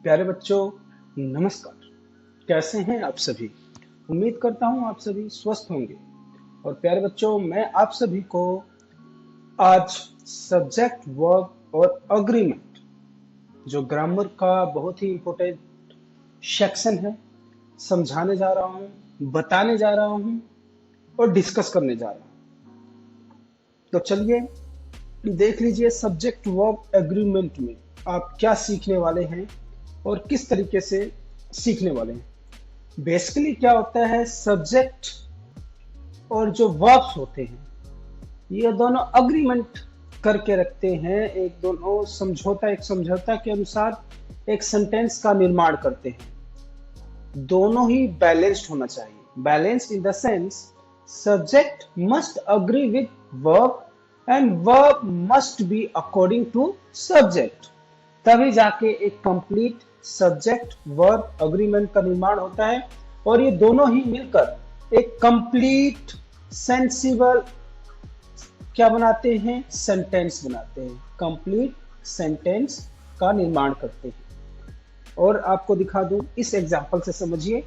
प्यारे बच्चों, नमस्कार। कैसे हैं आप सभी? उम्मीद करता हूं आप सभी स्वस्थ होंगे। और प्यारे बच्चों, मैं आप सभी को आज सब्जेक्ट, वर्ब और अग्रीमेंट, जो ग्रामर का बहुत ही इम्पोर्टेंट सेक्शन है, समझाने जा रहा हूं, बताने जा रहा हूं और डिस्कस करने जा रहा हूं। तो चलिए देख लीजिए, सब्जेक्ट वर्ब एग्रीमेंट में आप क्या सीखने वाले हैं और किस तरीके से सीखने वाले हैं। बेसिकली क्या होता है, सब्जेक्ट और जो वर्ब्स होते हैं ये दोनों अग्रीमेंट करके रखते हैं, एक समझौता के अनुसार एक सेंटेंस का निर्माण करते हैं। दोनों ही बैलेंस्ड होना चाहिए। Balanced in the sense subject must agree with verb and verb must be according to subject. तभी जाके एक कंप्लीट सब्जेक्ट वर्ब अग्रीमेंट का निर्माण होता है और ये दोनों ही मिलकर एक कंप्लीट सेंसिबल क्या बनाते हैं, सेंटेंस बनाते हैं, कंप्लीट सेंटेंस का निर्माण करते हैं। और आपको दिखा दूं, इस एग्जांपल से समझिए।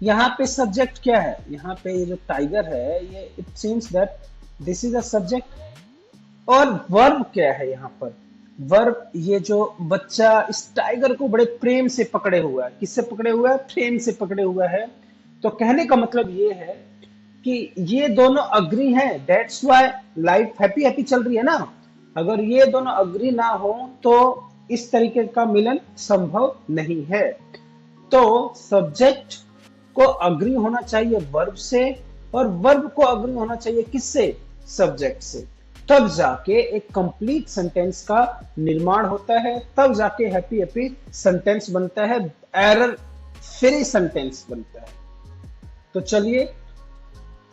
यहाँ पे सब्जेक्ट क्या है, यहाँ पे ये जो टाइगर है, ये it seems that this is a subject. और वर्ब क्या है यहाँ पर, वर्ब ये जो बच्चा इस टाइगर को बड़े प्रेम से पकड़े हुआ है। किससे पकड़े हुआ है? प्रेम से पकड़े हुआ है। तो कहने का मतलब ये है कि ये दोनों अग्री हैं, that's why life happy happy चल रही है ना। अगर ये दोनों अग्री ना हो तो इस तरीके का मिलन संभव नहीं है। तो सब्जेक्ट को अग्री होना चाहिए वर्ब से और वर्ब को अग्री होना चाहिए किससे? सब्जेक्ट से। तब जाके एक कंप्लीट सेंटेंस का निर्माण होता है, तब जाके हैप्पी हैप्पी सेंटेंस बनता है, एरर फ्री सेंटेंस बनता है। तो चलिए,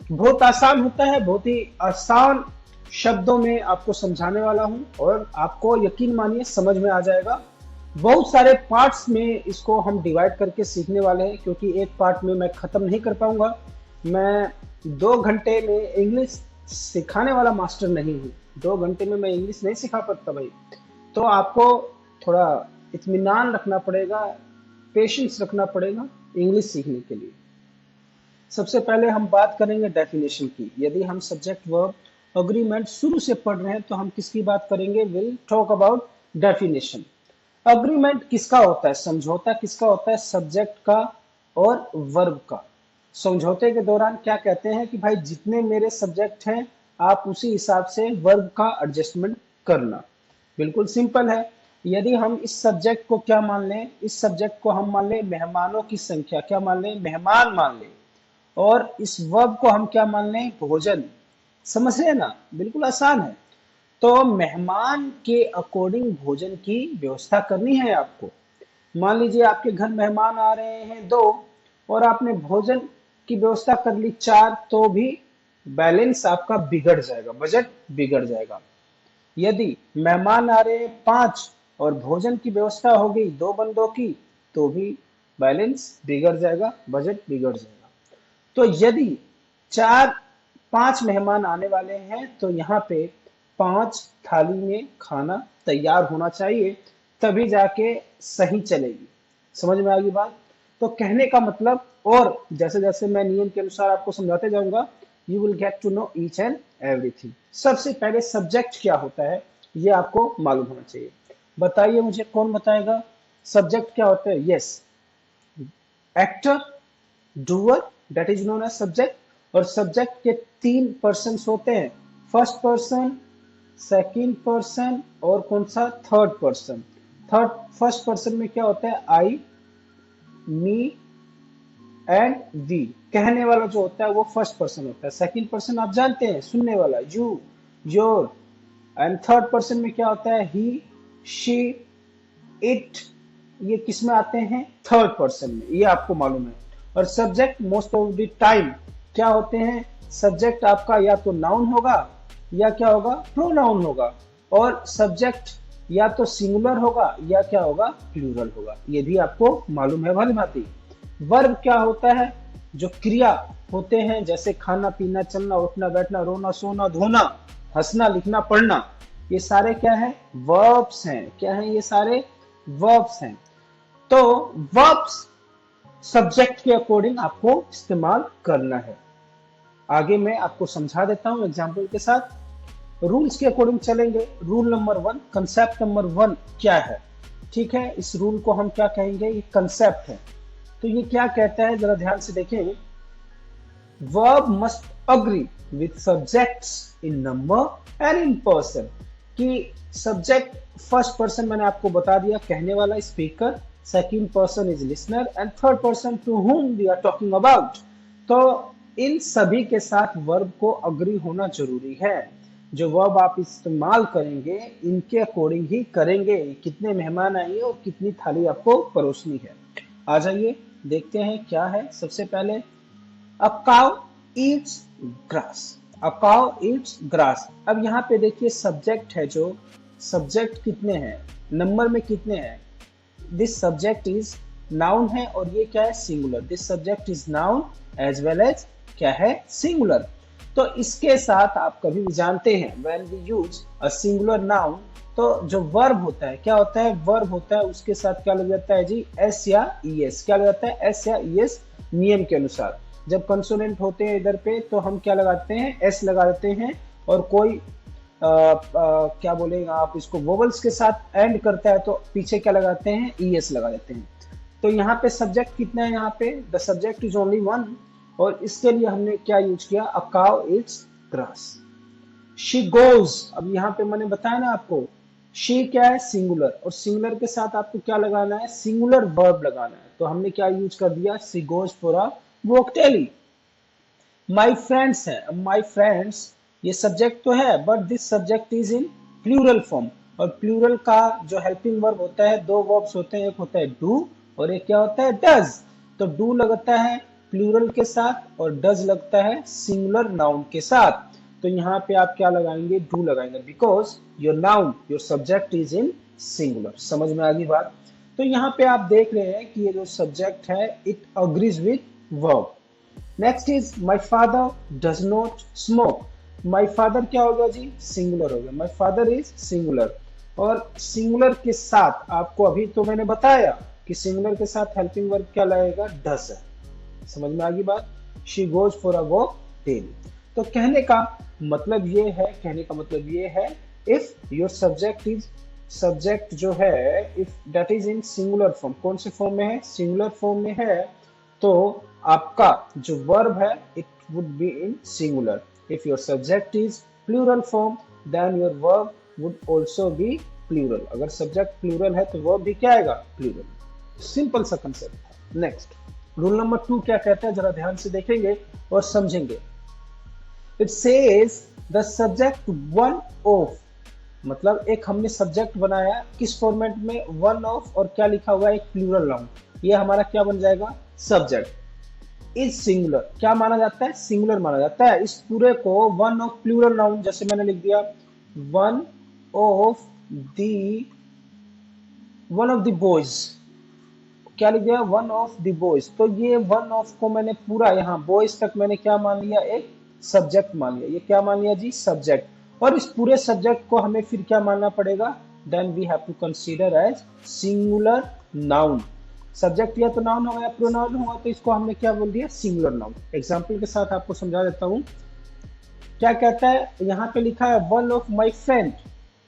बहुत आसान होता है, बहुत ही आसान शब्दों में आपको समझाने वाला हूं और आपको यकीन मानिए समझ में आ जाएगा। बहुत सारे पार्ट्स में इसको हम डिवाइड करके सीखने वाले हैं, क्योंकि एक पार्ट में मैं खत्म नहीं कर पाऊंगा। मैं 2 घंटे में इंग्लिश सिखाने वाला मास्टर नहीं हूँ। 2 घंटे में मैं इंग्लिश नहीं सिखा पाता भाई। तो आपको थोड़ा इत्मीनान रखना पड़ेगा, पेशेंस रखना पड़ेगा इंग्लिश सीखने के लिए। सबसे पहले हम बात करेंगे डेफिनेशन की। यदि हम सब्जेक्ट वर्ब अग्रीमेंट शुरू से पढ़ रहे हैं तो हम किसकी बात करेंगे? Will talk about definition. Agreement किसका होता है, समझौता किसका होता है? सब्जेक्ट का और वर्ब का। समझौते के दौरान क्या कहते हैं कि भाई जितने मेरे सब्जेक्ट हैं आप उसी हिसाब से वर्ब का एडजस्टमेंट करना। बिल्कुल सिंपल है। यदि हम इस सब्जेक्ट को क्या मान लें, इस सब्जेक्ट को हम मान लें मेहमानों की संख्या, क्या मान लें? मेहमान मान लें। और इस वर्ब को हम क्या मान लें? भोजन। समझ रहे हैं ना? बिल्कुल आसान है। तो मेहमान के अकॉर्डिंग भोजन की व्यवस्था करनी है आपको। मान लीजिए आपके घर मेहमान आ रहे हैं 2 और आपने भोजन की व्यवस्था कर ली 4, तो भी बैलेंस आपका बिगड़ जाएगा, बजट बिगड़ जाएगा। यदि मेहमान आ रहे हैं 5 और भोजन की व्यवस्था हो गई 2 बंदों की, तो भी बैलेंस बिगड़ जाएगा, बजट बिगड़ जाएगा। तो यदि 4-5 मेहमान आने वाले हैं तो यहाँ पे 5 थाली में खाना तैयार होना चाहिए, तभी जाके सही चलेगी। समझ में आ गई बात? तो कहने का मतलब, और जैसे जैसे मैं नियम के अनुसार आपको समझाते जाऊंगा, you will get to know each and everything. सबसे पहले सब्जेक्ट क्या होता है ये आपको मालूम होना चाहिए। बताइए मुझे, कौन बताएगा सब्जेक्ट क्या होता है? Yes, actor, doer, that is known as subject. और सब्जेक्ट के 3 पर्सन्स होते हैं, फर्स्ट पर्सन, सेकंड पर्सन और कौन सा? Third person. फर्स्ट पर्सन में क्या होता है? आई, मी एंड वी। कहने वाला जो होता है वो फर्स्ट पर्सन होता है। सेकंड पर्सन आप जानते हैं, सुनने वाला, you, your. And third person में क्या होता है? ही, शी, इट। ये किस में आते हैं? थर्ड पर्सन में, ये आपको मालूम है। और subject most of the time क्या होते हैं? सब्जेक्ट आपका या तो नाउन होगा या क्या होगा? प्रोनाउन होगा। और सब्जेक्ट या तो सिंगुलर होगा या क्या होगा? प्लूरल होगा। ये भी आपको मालूम है भली भांति। वर्ब क्या होता है? जो क्रिया होते हैं, जैसे खाना पीना, चलना उठना बैठना, रोना सोना धोना, हंसना लिखना पढ़ना, ये सारे क्या है? वर्ब्स हैं। क्या है? ये सारे वर्ब्स हैं। तो वर्ब्स सब्जेक्ट के अकॉर्डिंग आपको इस्तेमाल करना है। आगे मैं आपको समझा देता हूं एग्जाम्पल के साथ। रूल्स के अकॉर्डिंग चलेंगे। रूल नंबर 1, कंसेप्ट नंबर 1 क्या है? ठीक है, इस रूल को हम क्या कहेंगे? ये कंसेप्ट है। तो ये क्या कहता है, जरा ध्यान से देखें। Verb must agree with subjects in number and in person. कि सब्जेक्ट फर्स्ट पर्सन मैंने आपको बता दिया, कहने वाला speaker, second person is listener and third person to whom we are talking about. तो इन सभी के साथ वर्ब को अग्री होना जरूरी है। जो वर्ब आप इस्तेमाल करेंगे इनके अकॉर्डिंग ही करेंगे। कितने मेहमान आएंगे और कितनी थाली आपको परोसनी है। आ जाइए देखते हैं क्या है। सबसे पहले a cow Yeats grass. A cow Yeats grass. अब यहाँ पे देखिए सब्जेक्ट है, जो सब्जेक्ट कितने हैं, नंबर में कितने हैं? दिस सब्जेक्ट इज नाउन है और ये क्या है? Singular. This subject is noun as well as क्या है? सिंगुलर। तो इसके साथ आप कभी भी जानते हैं when we use a singular noun, तो जो वर्ब होता है क्या होता है? वर्ब होता है, उसके साथ क्या लग जाता है जी? एस या ई एस। क्या लग जाता है? एस या ई एस। नियम के अनुसार जब कंसोनेंट होते हैं इधर पे तो हम क्या लगाते हैं? एस लगा देते हैं। और कोई क्या बोलेगा आप इसको, वोवल्स के साथ एंड करता है तो पीछे क्या लगाते हैं? ई एस लगा देते हैं। तो यहाँ पे सब्जेक्ट कितना है? यहाँ पे the subject is only one. और इसके लिए हमने क्या यूज किया? A cow it's grass. She goes. अब यहाँ पे मैंने बताया ना आपको, शी क्या है? सिंगुलर। और सिंगुलर के साथ आपको क्या लगाना है? सिंगुलर वर्ब लगाना है। तो हमने क्या यूज कर दिया? She goes for a walk daily. My friends है। अब माई फ्रेंड्स ये सब्जेक्ट तो है, but this subject is in plural form. और प्लूरल का जो हेल्पिंग वर्ब होता है, दो वर्ब्स होते हैं, एक होता है डू और एक क्या होता है? डज। तो डू लगता है प्लूरल के साथ और डज लगता है सिंगुलर नाउन के साथ। तो यहाँ पे आप क्या लगाएंगे? डू लगाएंगे, because your noun, your subject is in singular. समझ में आ गई बात? तो यहाँ पे आप देख रहे हैं कि ये जो सब्जेक्ट है it agrees with verb. Next is my father does not smoke. My father क्या होगा जी? सिंगुलर हो गया। My father is singular. और सिंगुलर के साथ आपको अभी तो मैंने बताया कि सिंगुलर के साथ हेल्पिंग वर्ब क्या लगेगा? डज है। समझ में आ गई बात? She goes for a walk daily. तो कहने का मतलब ये है, कहने का मतलब ये है, if your subject is, subject जो है if that is in singular form, कौन से फॉर्म में है? सिंगुलर फॉर्म में है, तो आपका जो वर्ब है it would be in singular. If your subject is plural form then your verb would also be plural. अगर सब्जेक्ट प्लूरल है तो वर्ब भी क्या आएगा? प्लूरल। सिंपल सा कंसेप्ट। नेक्स्ट रूल नंबर 2 क्या कहता है, जरा ध्यान से देखेंगे और समझेंगे। It says the subject one of, मतलब एक हमने सब्जेक्ट बनाया किस फॉर्मेट में? वन ऑफ, और क्या लिखा हुआ है? एक प्लूरल नाउन। ये हमारा क्या बन जाएगा? Subject is singular. क्या माना जाता है? सिंगुलर माना जाता है। इस पूरे को वन ऑफ प्लूरल नाउन, जैसे मैंने लिख दिया one of the, one of the boys. क्या लिख दिया? One of the boys. तो ये वन ऑफ को मैंने पूरा यहाँ बॉयज तक मैंने क्या मान लिया? एक सब्जेक्ट मान लिया। ये क्या मान लिया जी? सब्जेक्ट। और इस पूरे सब्जेक्ट को हमें फिर क्या मानना पड़ेगा? Then we have to consider as singular noun. Subject या तो नाउन होगा या प्रोनाउन होगा, तो इसको हमने क्या बोल दिया? Singular noun. एग्जाम्पल के साथ आपको समझा देता हूँ। क्या कहता है? यहाँ पे लिखा है वन ऑफ माई फ्रेंड।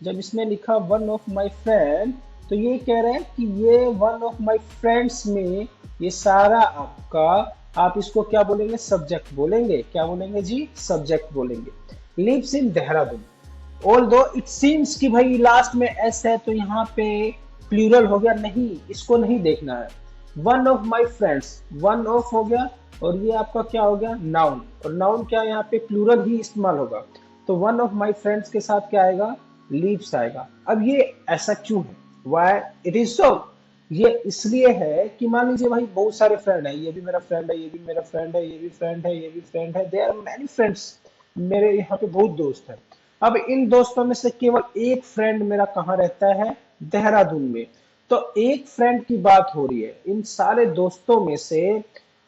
जब इसने लिखा वन ऑफ माई फ्रेंड, तो ये कह रहे हैं कि ये वन ऑफ माई फ्रेंड्स में ये सारा आपका, आप इसको क्या बोलेंगे? सब्जेक्ट बोलेंगे। क्या बोलेंगे जी? सब्जेक्ट बोलेंगे। Lives in Dehradun. Although it seems कि भाई लास्ट में एस है तो यहाँ पे प्लूरल हो गया, नहीं, इसको नहीं देखना है। One of my friends, one of हो गया और ये आपका क्या हो गया? नाउन। और नाउन क्या, यहाँ पे प्लूरल ही इस्तेमाल होगा। तो वन ऑफ माई फ्रेंड्स के साथ क्या आएगा? लीव्स आएगा। अब ये ऐसा क्यों है? Why it is so? ये इसलिए है कि मान लीजिए भाई बहुत सारे फ्रेंड है, ये भी मेरा फ्रेंड है, ये भी मेरा फ्रेंड है, ये भी फ्रेंड है, ये भी फ्रेंड है, देयर आर मेनी फ्रेंड्स। मेरे यहाँ पे बहुत दोस्त है। अब इन दोस्तों में से केवल एक फ्रेंड मेरा कहाँ रहता है? देहरादून में। तो एक फ्रेंड की बात हो रही है। इन सारे दोस्तों में से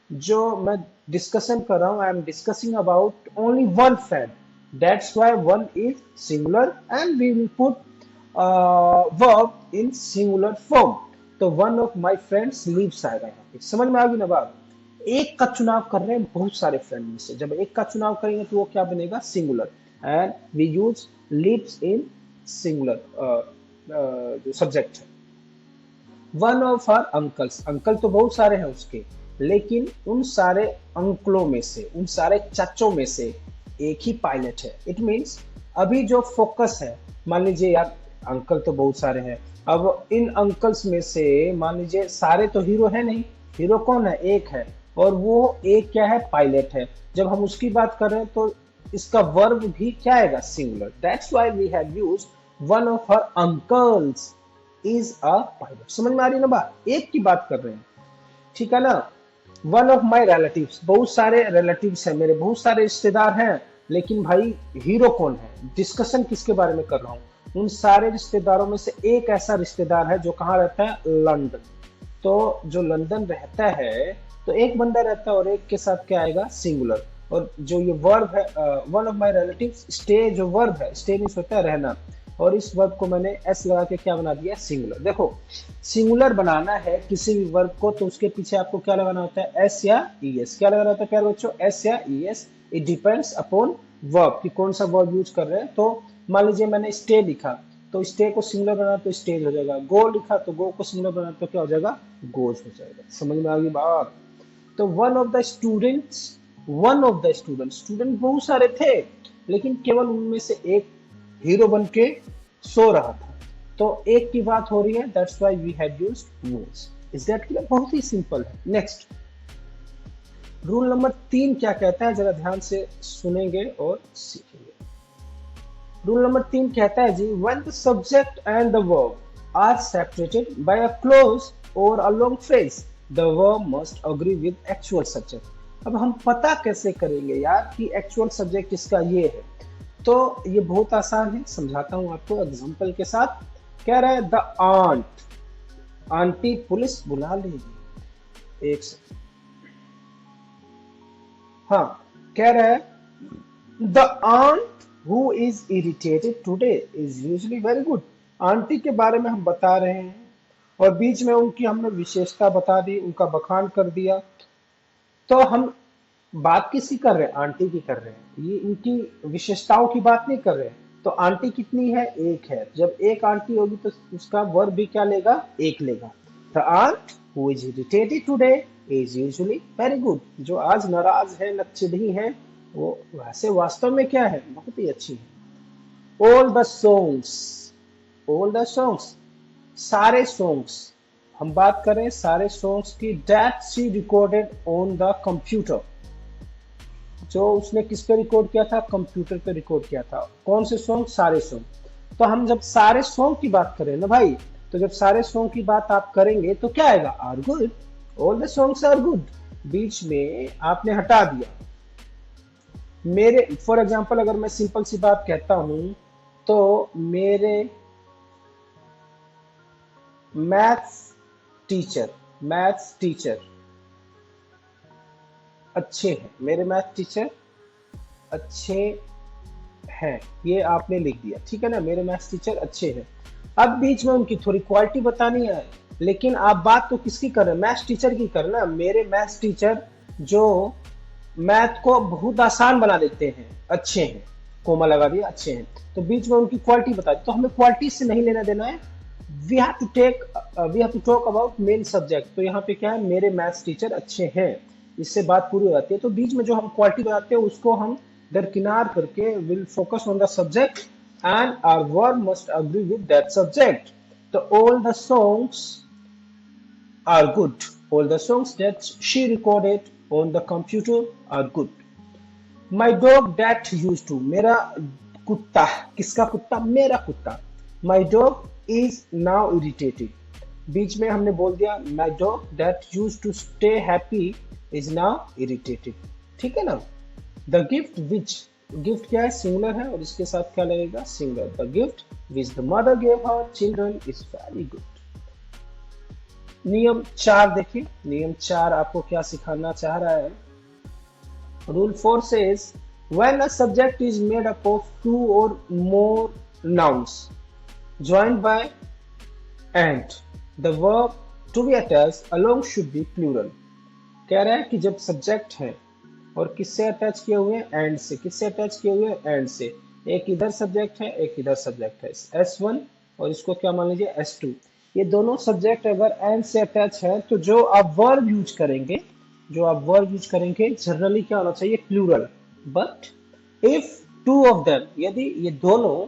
जो मैं डिस्कशन कर रहा हूं, I am discussing about only one friend, that's why one is singular and we will put verb in singular form. तो one of my friends lives आएगा यहाँ पे। समझ में आ गई ना बात? एक का चुनाव कर रहे हैं बहुत सारे फ्रेंड में से, जब एक का चुनाव करेंगे तो वो क्या बनेगा? Singular. And we use lives in singular जो सब्जेक्ट है। One of her uncles, uncle तो बहुत सारे हैं उसके, लेकिन उन सारे अंकलों में से, उन सारे चाचों में से एक ही पायलट है। इट मीन्स अभी जो फोकस है, मान लीजिए यार अंकल तो बहुत सारे हैं, अब इन अंकल्स में से मान लीजिए सारे तो हीरो है नहीं, हीरो कौन है? एक है, और वो एक क्या है? पायलट है। जब हम उसकी बात कर रहे हैं तो इसका वर्ब भी क्या आएगा? Singular. That's why we have used one of her uncles is a pilot. समझ में आ रही है ना बात? एक की बात कर रहे हैं, ठीक है ना? वन ऑफ माई रिलेटिव्स, बहुत सारे रिलेटिव्स हैं मेरे, बहुत सारे रिश्तेदार हैं, लेकिन भाई हीरो कौन है? डिस्कशन किसके बारे में कर रहा हूँ? उन सारे रिश्तेदारों में से एक ऐसा रिश्तेदार है जो कहाँ रहता है? लंदन। तो जो लंदन रहता है, तो एक बंदा रहता है और एक के साथ क्या आएगा? सिंगुलर। और जो ये वर्ब है one of my relatives, stay जो वर्ब है, स्टे मीन्स होता है रहना, और इस वर्ब को मैंने एस लगा के क्या बना दिया? सिंगुलर। देखो सिंगुलर बनाना है किसी भी वर्ब को तो उसके पीछे आपको क्या लगाना होता है? एस या ई एस। क्या लगाना होता है प्यारे बच्चों? एस या E S. It depends upon verb कि कौन सा वर्ब यूज कर रहे हैं। तो मान लीजिए मैंने स्टे लिखा, तो स्टे को सिंगुलर बनाना तो स्टेज हो जाएगा। गो लिखा तो गो को सिंगुलर बनाना तो क्या हो जाएगा? गोज हो जाएगा। समझ में आ गई बात? तो one of the students, one of the student, student बहुत सारे थे लेकिन केवल उनमें से एक हीरो बन के सो रहा था, तो एक की बात हो रही है। That's why we have used was. Is that clear? बहुत ही सिंपल है। नेक्स्ट रूल नंबर 3 क्या कहता है, जरा ध्यान से सुनेंगे और सीखेंगे। रूल नंबर 3 कहता है जी, when the subject and the verb are separated by a clause or a long phrase, the verb must agree with actual subject. अब हम पता कैसे करेंगे यार कि एक्चुअल सब्जेक्ट इसका ये है? तो ये बहुत आसान है, समझाता हूं आपको एग्जांपल के साथ। कह रहा है द आंट, आंटी पुलिस बुला लेगी। एक सेकंड, हाँ, कह रहा है the aunt who is irritated today is usually very good. Aunty के बारे में हम बता रहे हैं और बीच में उनकी हमने विशेषता बता दी, उनका बखान कर दिया। तो हम बात किसकी कर रहे हैं? आंटी की कर रहे हैं, ये इनकी विशेषताओं की बात नहीं कर रहे हैं। तो आंटी कितनी है? एक है। जब एक आंटी होगी तो उसका वर्ब भी क्या लेगा? एक लेगा। The aunt who is irritated today is usually very good. जो आज नाराज है, नकचिढ़ी है, वो वैसे वास्तव में क्या है? बहुत ही अच्छी है। All the songs, all the songs, सारे सॉन्ग्स, हम बात करें सारे सॉन्ग्स की, that she recorded on the computer, जो उसने किस पे रिकॉर्ड किया था? कंप्यूटर पे रिकॉर्ड किया था। कौन से सॉन्ग? सारे सॉन्ग। तो हम जब सारे सॉन्ग की बात करें ना भाई, तो जब सारे सॉन्ग की बात आप करेंगे तो क्या आएगा? Are good. All the songs are good. बीच में आपने हटा दिया। मेरे फॉर एग्जांपल अगर मैं सिंपल सी बात कहता हूं तो मेरे मैथ्स टीचर, मैथ्स टीचर अच्छे हैं, मेरे मैथ टीचर अच्छे हैं, ये आपने लिख दिया, ठीक है ना? मेरे मैथ्स टीचर अच्छे हैं। अब बीच में उनकी थोड़ी क्वालिटी बतानी है, लेकिन आप बात तो किसकी कर रहे हैं? मैथ्स टीचर की कर रहे हैं ना। मेरे मैथ्स टीचर जो मैथ को बहुत आसान बना देते हैं, अच्छे हैं, कोमा लगा दिया, अच्छे हैं। तो बीच में उनकी क्वालिटी बता दी, तो हमें क्वालिटी से नहीं लेना देना है। We have to talk about main subject. तो यहाँ पे क्या है? मेरे मैथ्स टीचर अच्छे हैं, इससे बात पूरी हो जाती है। तो बीच में जो हम क्वालिटी बताते हैं उसको हम दरकिनार करके will focus on the subject and our verb must agree with that subject. तो all the songs are good. All the songs that she recorded on the computer are good. My dog that used to, मेरा कुत्ता, किसका कुत्ता? मेरा कुत्ता। My dog is now irritated. बीच में हमने बोल दिया my dog that used to stay happy is now irritated. ठीक है ना? The gift which, गिफ्ट क्या है? सिंगुलर है और इसके साथ क्या लगेगा? Singular. The gift which the mother gave her children is very good. नियम 4 देखिए, नियम 4 आपको क्या सिखाना चाह रहा है? Rule 4 says when a subject is made up of 2 or more nouns joined by and, the verb to be attach along should be plural. कह रहा है कि जब सब्जेक्ट है और किससे अटैच किए हुए हैं, एंड से। किससे अटैच किए हुए हैं, एंड से। एक इधर सब्जेक्ट है, एक इधर सब्जेक्ट है, S1 और इसको क्या मान लीजिए S2। ये दोनों सब्जेक्ट अगर एंड से अटैच है तो जो आप वर्ब यूज करेंगे, जनरली क्या होना चाहिए, plural. But if two of them, यदि ये दोनों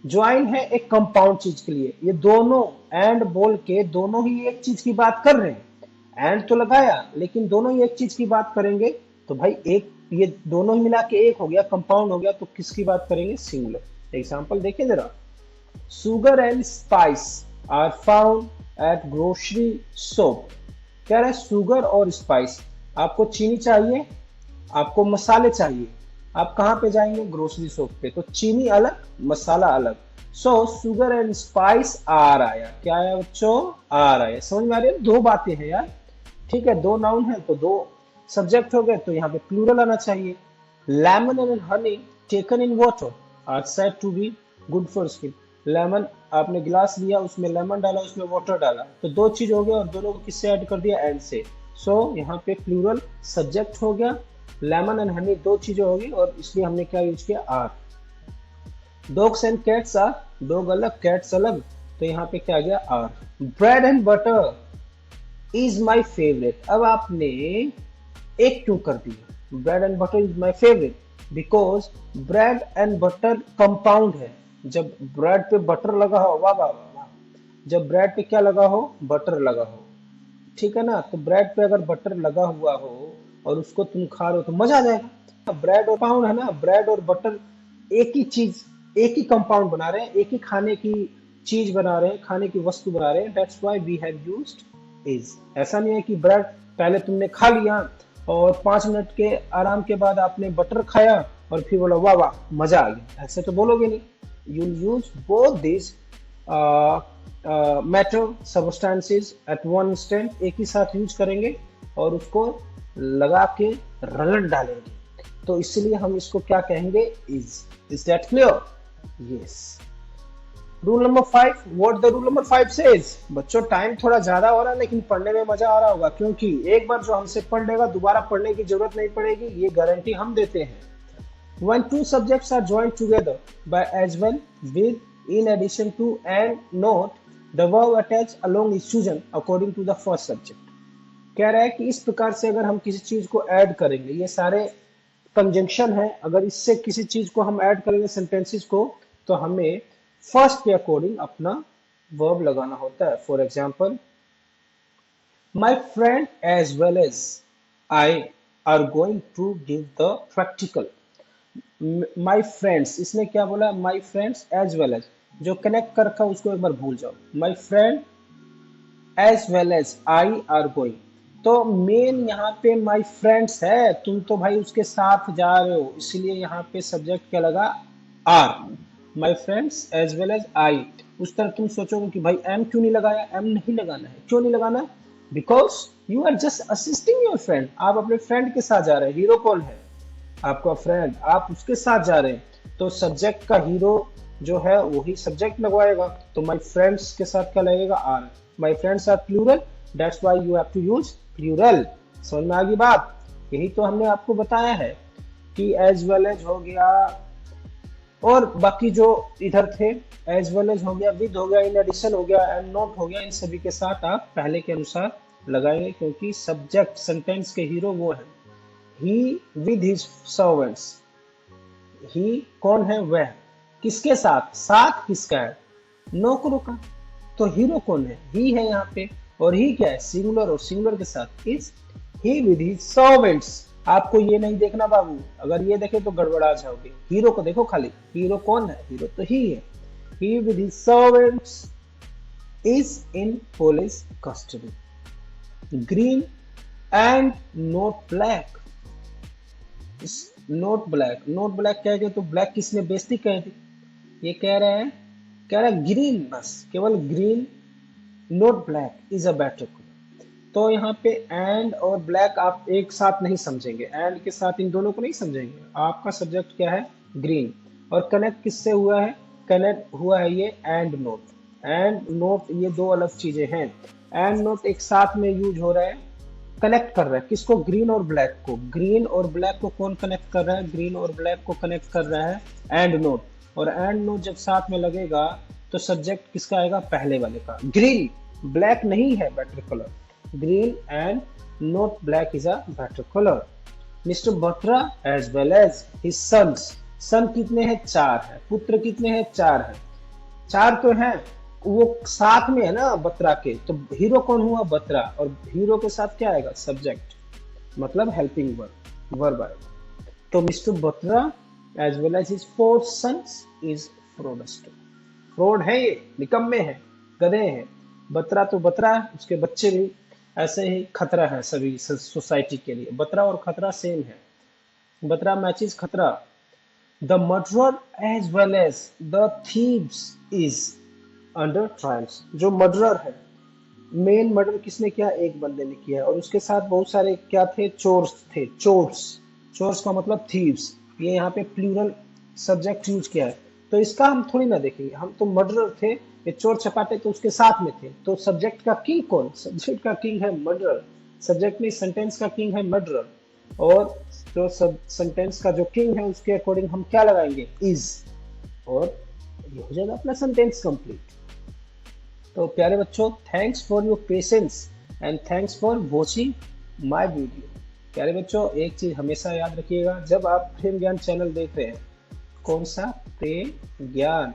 ज्वाइन है एक कंपाउंड चीज के लिए, ये दोनों एंड बोल के दोनों ही एक चीज की बात कर रहे हैं, एंड तो लगाया लेकिन दोनों ही एक चीज की बात करेंगे, तो भाई एक ये दोनों ही मिला के एक हो गया, कंपाउंड हो गया, तो किसकी बात करेंगे, सिंगुलर। एग्जांपल देखिए जरा, sugar and spice are found at grocery shop. कह रहा है सुगर और स्पाइस, आपको चीनी चाहिए, आपको मसाले चाहिए, आप कहाँ पे जाएंगे, ग्रोसरी शॉप पे। तो चीनी अलग, मसाला अलग। सो सुगर एंड स्पाइस आर आया, क्या आया बच्चों, आर आया। समझ में आ रही है, दो बातें हैं यार, ठीक है, दो नाउन है तो दो सब्जेक्ट हो गए, तो यहाँ पे प्लूरल आना चाहिए। Lemon and honey taken in water are said to be good for skin. Lemon, आपने गिलास लिया, उसमें लेमन डाला, उसमें वाटर डाला, तो दो चीज हो गया, और दोनों को किससे ऐड कर दिया, एंड से। सो यहाँ पे प्लूरल सब्जेक्ट हो गया, लेमन एंड हनी दो चीजें होगी, और इसलिए हमने क्या यूज किया, are. Dogs and cats are, dog अलग कैट्स अलग, तो यहाँ पे क्या आ गया, are. Bread and butter is my favourite. अब आपने एक क्यों कर दिया, bread and butter is my favourite, because bread and butter compound है। जब ब्रेड पे बटर लगा हो, वाह वाह वाह, जब ब्रेड पे क्या लगा हो, बटर लगा हो, ठीक है ना, तो ब्रेड पे अगर बटर लगा हुआ हो और उसको तुम खा रहे हो तो मजा आ जाएगा। ब्रेड और पाउंड है ना, ब्रेड और बटर एक ही चीज, एक ही कंपाउंड बना रहे हैं, एक ही खाने की चीज बना रहे हैं, खाने की वस्तु बना रहे हैं, that's why we have used is. ऐसा नहीं है कि ब्रेड पहले तुमने खा लिया और 5 मिनट के आराम के बाद आपने बटर खाया और फिर बोला वाह वाह मजा आ गया, ऐसे तो बोलोगे नहीं। You use both this metal substances at one instant, एक ही साथ यूज करेंगे और उसको लगा के रगड़ डालेंगे, तो इसलिए हम इसको क्या कहेंगे, is that clear, yes. Rule number 5, what the rule number 5 says. बच्चों टाइम थोड़ा ज्यादा हो रहा है लेकिन पढ़ने में मजा आ रहा होगा, क्योंकि एक बार जो हमसे पढ़ लेगा दोबारा पढ़ने की जरूरत नहीं पड़ेगी, ये गारंटी हम देते हैं। When two subjects are joined together by as well with, in addition to and note, the verb attached along is chosen according to the first subject। कह रहा है कि इस प्रकार से अगर हम किसी चीज को ऐड करेंगे, ये सारे कंजंक्शन है, अगर इससे किसी चीज को हम ऐड करेंगे सेंटेंसेस को, तो हमें फर्स्ट के अकॉर्डिंग अपना वर्ब लगाना होता है। For example, my friend as well as I are going to give the practical. My friends, इसने क्या बोला, my friends as well as, जो कनेक्ट कर रखा उसको एक बार भूल जाओ। My friend as well as I are going, तो मेन यहाँ पे माई फ्रेंड्स है, तुम तो भाई उसके साथ जा रहे हो, इसलिए यहाँ पे सब्जेक्ट क्या लगा, are. My friends as well as I, उस तरह तुम सोचोगे कि भाई एम क्यों नहीं लगाया, एम नहीं लगाना है, क्यों नहीं लगाना, because you are just assisting your friend, आप अपने फ्रेंड के साथ जा रहे हैं। हीरो कौन है, आपका फ्रेंड, आप उसके साथ जा रहे हैं, तो सब्जेक्ट का हीरो जो है वही सब्जेक्ट लगवाएगा, तो माई फ्रेंड्स के साथ क्या लगेगा, are. My friends are plural, that's why you have to use plural. समझ में आ गई बात, यही तो हमने आपको बताया है कि एज वेल एज हो गया, और बाकी जो इधर थे, एज वेल एज हो गया, विद हो गया, इन एडिशन हो गया, एंड नॉट हो गया, इन सभी के साथ आप पहले के अनुसार लगाएंगे, क्योंकि सब्जेक्ट सेंटेंस के हीरो वो है। ही विद हिज सर्वेंट्स, ही कौन है, वह, किसके साथ, साथ किसका है, नौकरों का, तो हीरो कौन है, ही है यहाँ पे, और ही क्या है, सिंगुलर, और सिंगुलर के साथ is, he with his servants. आपको ये नहीं देखना बाबू, अगर ये देखे तो गड़बड़ा जाओगे, हीरो को देखो खाली, हीरो कौन है, हीरो तो ही है। He with his servants is in police custody. Green and not black, not black, not black कह गए तो ब्लैक किसने बेइज्जती कह दी, ये कह रहा है ग्रीन, बस केवल green, note black is a better colour. तो यहाँ पे एंड और ब्लैक आप एक साथ नहीं समझेंगे, एंड के साथ इन दोनों को नहीं समझेंगे। आपका सब्जेक्ट क्या है, ग्रीन, और कनेक्ट किससे हुआ है, कनेक्ट हुआ है ये एंड नोट, ये दो अलग चीजें हैं। एंड नोट एक साथ में यूज हो रहा है, कनेक्ट कर रहा है किसको, ग्रीन और ब्लैक को। ग्रीन और ब्लैक को कौन कनेक्ट कर रहा है, ग्रीन और ब्लैक को कनेक्ट कर रहा है एंड नोट। और एंड नोट जब साथ में लगेगा तो सब्जेक्ट किसका आएगा, पहले वाले का। ग्रीन ब्लैक नहीं है better colour, green and not black is a better colour. Mister Batra as well as his sons, son कितने हैं, चार है, पुत्र कितने हैं, चार है, चार तो हैं, वो साथ में है ना बत्रा के, तो हीरो कौन हुआ, बत्रा, और हीरो के साथ क्या आएगा, सब्जेक्ट, मतलब हेल्पिंग वर्ब, वर्ब आएगा। तो mister Batra as well as his four sons is frauds. Fraud है ये, निकम्मे हैं, गधे हैं। बत्रा तो बत्रा है, उसके बच्चे भी ऐसे ही खतरा है सभी सोसाइटी के लिए। बत्रा और खतरा सेम है, बत्रा मैचेस खतरा। The murderer as well as the thieves is under trials. जो मर्डरर है, मेन मर्डर किसने किया, एक बंदे ने किया, और उसके साथ बहुत सारे क्या थे, चोर्स थे, चोर्स। चोर्स का मतलब थीव्स, ये यहाँ पे प्लूरल सब्जेक्ट यूज किया है। तो इसका हम थोड़ी ना देखेंगे, हम तो मर्डरर थे, ये चोर चपाटे तो उसके साथ में थे, तो सब्जेक्ट का किंग कौन, सब्जेक्ट का किंग है मर्डरर, सब्जेक्ट में सेंटेंस का किंग है मर्डरर। और जो सब सेंटेंस का जो किंग है उसके अकॉर्डिंग हम क्या लगाएंगे, इज, और ये हो जाएगा अपना सेंटेंस कंप्लीट। तो प्यारे बच्चों, thanks for your patience and thanks for watching my video. प्यारे बच्चों, एक चीज हमेशा याद रखिएगा, जब आप प्रेम ज्ञान चैनल देख रहे हैं, कौन सा, प्रेम ज्ञान,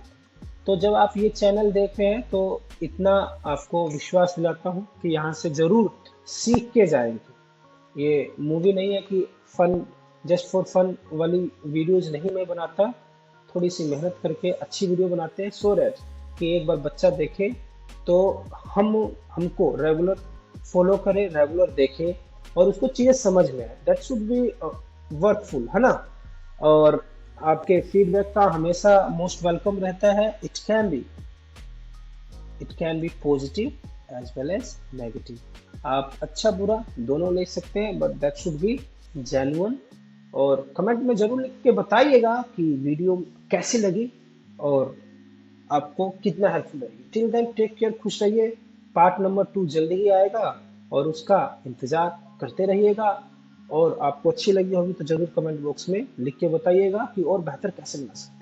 तो जब आप ये चैनल देख रहे हैं तो इतना आपको विश्वास दिलाता हूँ कि यहाँ से जरूर सीख के जाएंगे। ये मूवी नहीं है कि फन, जस्ट फॉर फन वाली वीडियोज नहीं मैं बनाता, थोड़ी सी मेहनत करके अच्छी वीडियो बनाते हैं, सो दैट कि एक बार बच्चा देखे तो हम हमको रेगुलर फॉलो करे, रेगुलर देखे और उसको चीजें समझ में आए, दैट शुड बी वर्थफुल, है ना। और आपके फीडबैक का हमेशा मोस्ट वेलकम रहता है। It can be positive as well as negative. आप अच्छा बुरा दोनों ले सकते हैं, but that should be genuine. और कमेंट में जरूर लिख के बताइएगा कि वीडियो कैसी लगी और आपको कितना हेल्पफुल रहेगी। टिल देन टेक केयर, खुश रहिए। पार्ट नंबर 2 जल्दी ही आएगा और उसका इंतजार करते रहिएगा। और आपको अच्छी लगी होगी तो जरूर कमेंट बॉक्स में लिख के बताइएगा कि और बेहतर कैसे बना सकते हैं।